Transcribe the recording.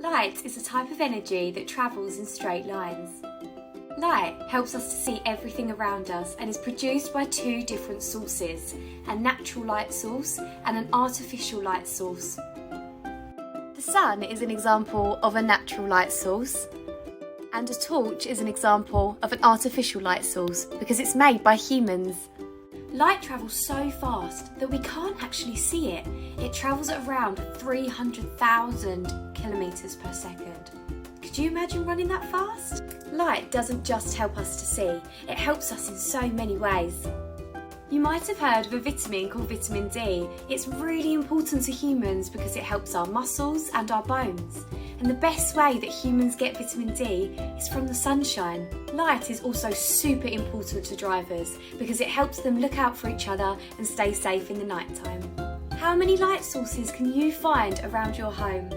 Light is a type of energy that travels in straight lines. Light helps us to see everything around us and is produced by two different sources, a natural light source and an artificial light source. The sun is an example of a natural light source, and a torch is an example of an artificial light source because it's made by humans. Light travels so fast that we can't actually see it. It travels at around 300,000 kilometres per second. Could you imagine running that fast? Light doesn't just help us to see, it helps us in so many ways. You might have heard of a vitamin called vitamin D. It's really important to humans because it helps our muscles and our bones. And the best way that humans get vitamin D is from the sunshine. Light is also super important to drivers because it helps them look out for each other and stay safe in the night time. How many light sources can you find around your home?